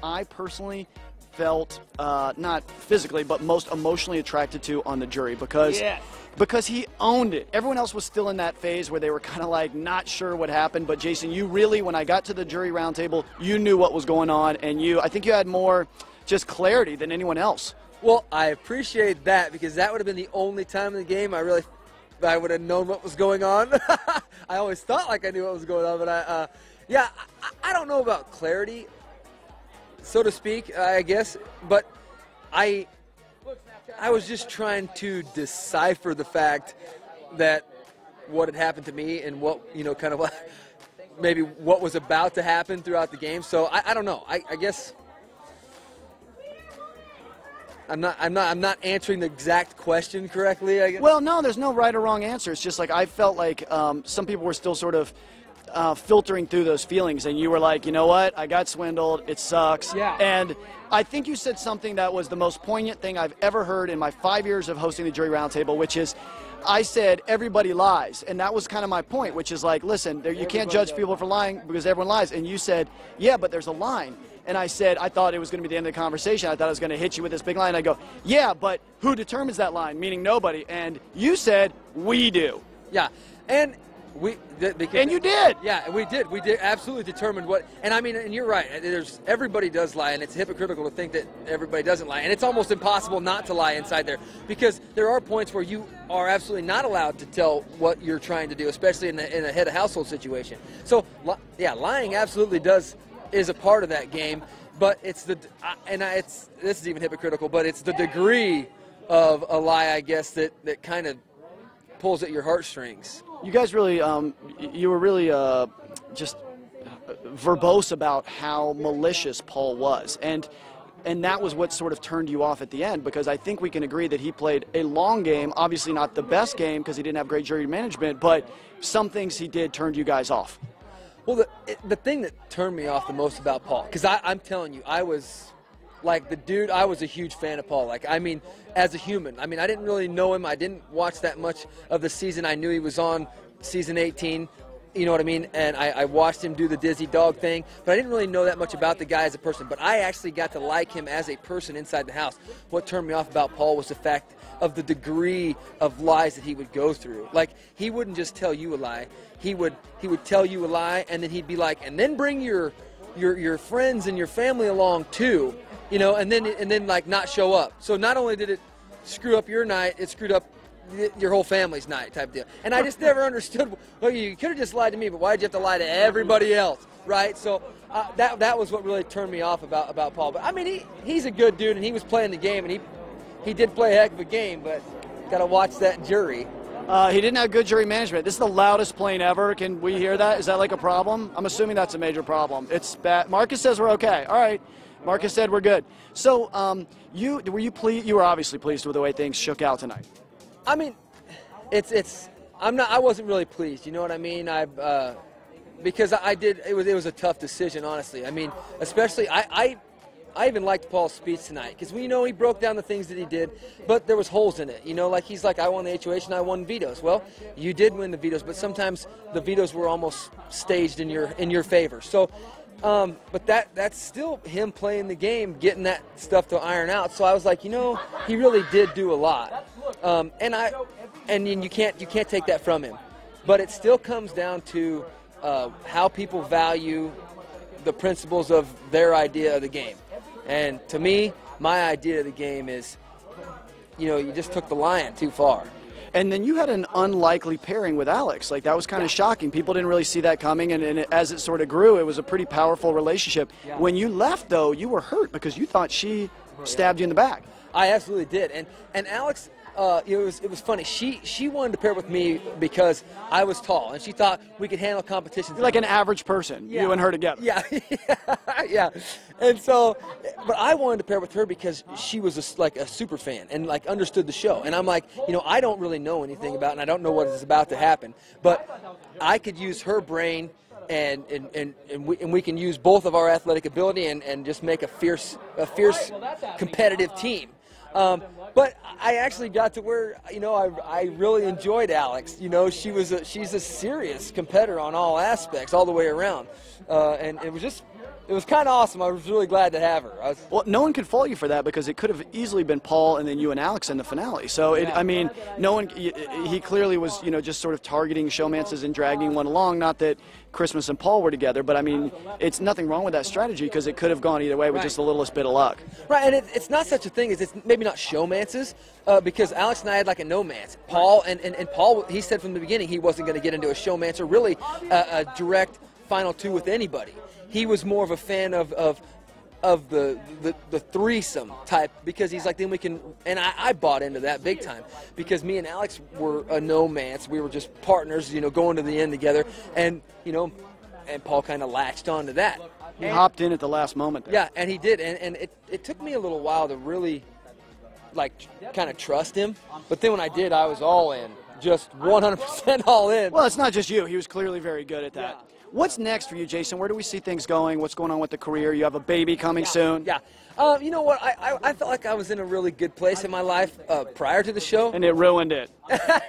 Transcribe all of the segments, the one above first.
I personally felt not physically but most emotionally attracted to on the jury because he owned it. Everyone else was still in that phase where they were kind of like not sure what happened, but Jason, you really, when I got to the jury roundtable, you knew what was going on, and I think you had more just clarity than anyone else. Well, I appreciate that, because that would have been the only time in the game I would have known what was going on. I always thought like I knew what was going on, but I don't know about clarity, so to speak, I guess, but I was just trying to decipher the fact that what had happened to me and what, kind of maybe what was about to happen throughout the game. So I don't know. I guess I'm not answering the exact question correctly, I guess. Well, no, there's no right or wrong answer. It's just like I felt like some people were still sort of filtering through those feelings, and you were like, you know what, I got swindled, it sucks. Yeah. And I think you said something that was the most poignant thing I've ever heard in my 5 years of hosting the Jury Roundtable, which is, I said, everybody lies. And that was kind of my point, which is like, listen, you can't judge people for lying because everyone lies. And you said, yeah, but there's a line. And I said, I thought it was going to be the end of the conversation. I thought I was going to hit you with this big line. I go, yeah, but who determines that line? Meaning nobody. And you said, we do. Yeah. And and you did. Yeah, we did. We did absolutely determine what. And I mean, and you're right. Everybody does lie, and it's hypocritical to think that everybody doesn't lie. And it's almost impossible not to lie inside there, because there are points where you are absolutely not allowed to tell what you're trying to do, especially in a head of household situation. So, yeah, lying absolutely is a part of that game. But it's this is even hypocritical, but it's the degree of a lie, I guess, that kind of pulls at your heartstrings. You guys really, you were really just verbose about how malicious Paul was, and that was what sort of turned you off at the end, because I think we can agree that he played a long game, obviously not the best game because he didn't have great jury management, but some things he did turned you guys off. Well, the thing that turned me off the most about Paul, because I'm telling you, I was like I was a huge fan of Paul. Like, I mean, as a human. I mean, I didn't really know him. I didn't watch that much of the season. I knew he was on season 18, you know what I mean? And I watched him do the Dizzy Dog thing, but I didn't really know that much about the guy as a person. But I actually got to like him as a person inside the house. What turned me off about Paul was the fact of the degree of lies that he would go through. Like, he wouldn't just tell you a lie. He would tell you a lie, and then he'd be like, and then bring your friends and your family along too. You know, and then like not show up. So not only did it screw up your night, it screwed up your whole family's night type deal. And I just never understood, well, you could have just lied to me, but why'd you have to lie to everybody else, right? So that was what really turned me off about Paul. But I mean, he's a good dude, and he was playing the game, and he did play a heck of a game, but got to watch that jury. He didn't have good jury management. This is the loudest plane ever. Can we hear that? Is that like a problem? I'm assuming that's a major problem. It's bad. Marcus says we're okay. All right. Marcus said we're good. So were you pleased? You were obviously pleased with the way things shook out tonight. I mean, I wasn't really pleased. You know what I mean? Because it was a tough decision, honestly. I mean, especially I even liked Paul's speech tonight, because he broke down the things that he did, but there was holes in it. You know, like he's like, I won the HOH and I won vetoes. Well, you did win the vetoes, but sometimes the vetoes were almost staged in your favor. So. But that's still him playing the game, getting that stuff to iron out. So I was like, he really did do a lot, and you can't take that from him. But it still comes down to how people value the principles of their idea of the game. And to me, my idea of the game is, you just took the lion too far. And then you had an unlikely pairing with Alex. Like, that was kind of shocking. People didn't really see that coming, and as it sort of grew, it was a pretty powerful relationship. Yeah. When you left, though, you were hurt because you thought she stabbed you in the back. I absolutely did. And Alex, it was funny. She wanted to pair with me because I was tall, and she thought we could handle competitions. You're like an average person, you and her together. Yeah, yeah. And so, but I wanted to pair with her because she was like a super fan and like understood the show. And I'm like, I don't really know anything about it, and I don't know what is about to happen. But I could use her brain, and we can use both of our athletic ability and just make a fierce competitive team. But I actually got to where, I really enjoyed Alex. she's a serious competitor on all aspects, all the way around. And it was just it was kind of awesome. I was really glad to have her. Well, no one could fault you for that because it could have easily been Paul and then you and Alex in the finale. So, I mean, no one, he clearly was, just sort of targeting showmances and dragging one along. Not that Christmas and Paul were together, but I mean, it's nothing wrong with that strategy because it could have gone either way with just the littlest bit of luck. Right, and it's not such a thing as it's maybe not showmances because Alex and I had like a no-mance. Paul, and Paul, he said from the beginning he wasn't going to get into a showmance or really a direct final two with anybody. He was more of a fan of the threesome type because he's like, then we can, and I bought into that big time because me and Alex were a no-mance. We were just partners, going to the end together, and and Paul kind of latched onto that. He hopped in at the last moment there. Yeah, and he did, and it took me a little while to really kind of trust him, but then when I did, I was all in, just 100% all in. Well, it's not just you. He was clearly very good at that. Yeah. What's next for you, Jason? Where do we see things going? What's going on with the career? You have a baby coming soon. Yeah. You know what? I felt like I was in a really good place in my life prior to the show. And it ruined it.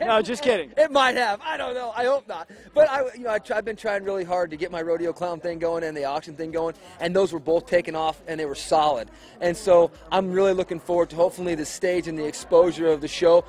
No, just kidding. It might have. I don't know. I hope not. But I've been trying really hard to get my rodeo clown thing going and the auction thing going, and those were both taken off, and they were solid. And so I'm really looking forward to hopefully the stage and the exposure of the show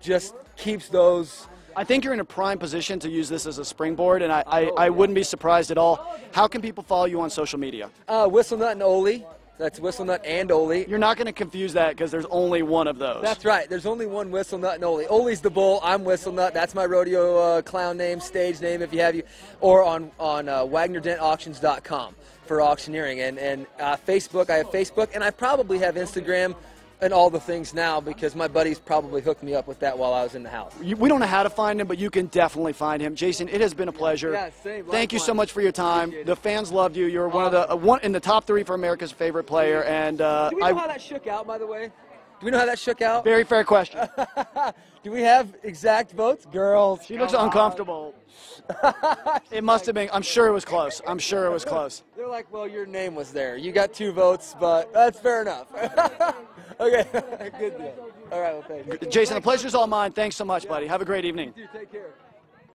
just keeps those. I think you're in a prime position to use this as a springboard, and I wouldn't be surprised at all. How can people follow you on social media? Whistlenut and Ole. That's Whistlenut and Ole. You're not going to confuse that because there's only one of those. That's right. There's only one Whistlenut and Ole. Ole's the bull. I'm Whistlenut. That's my rodeo clown name, stage name, if you have you. Or on WagnerDentAuctions.com for auctioneering. And Facebook, I have Facebook, and I probably have Instagram and all the things now because my buddies probably hooked me up with that while I was in the house. We don't know how to find him, but you can definitely find him. Jason, it has been a pleasure. Yeah, same. Thank you so much for your time. The fans loved you. You're one of the in the top 3 for America's favorite player. And do we know how that shook out, by the way? Do we know how that shook out? Very fair question. Do we have exact votes? Girls. She looks uncomfortable. It must have been. I'm sure it was close. I'm sure it was close. They're like, well, your name was there. You got 2 votes, but that's fair enough. Okay, good deal. All right, well, thanks. Jason, the pleasure's all mine. Thanks so much, buddy. Have a great evening. You too. Take care.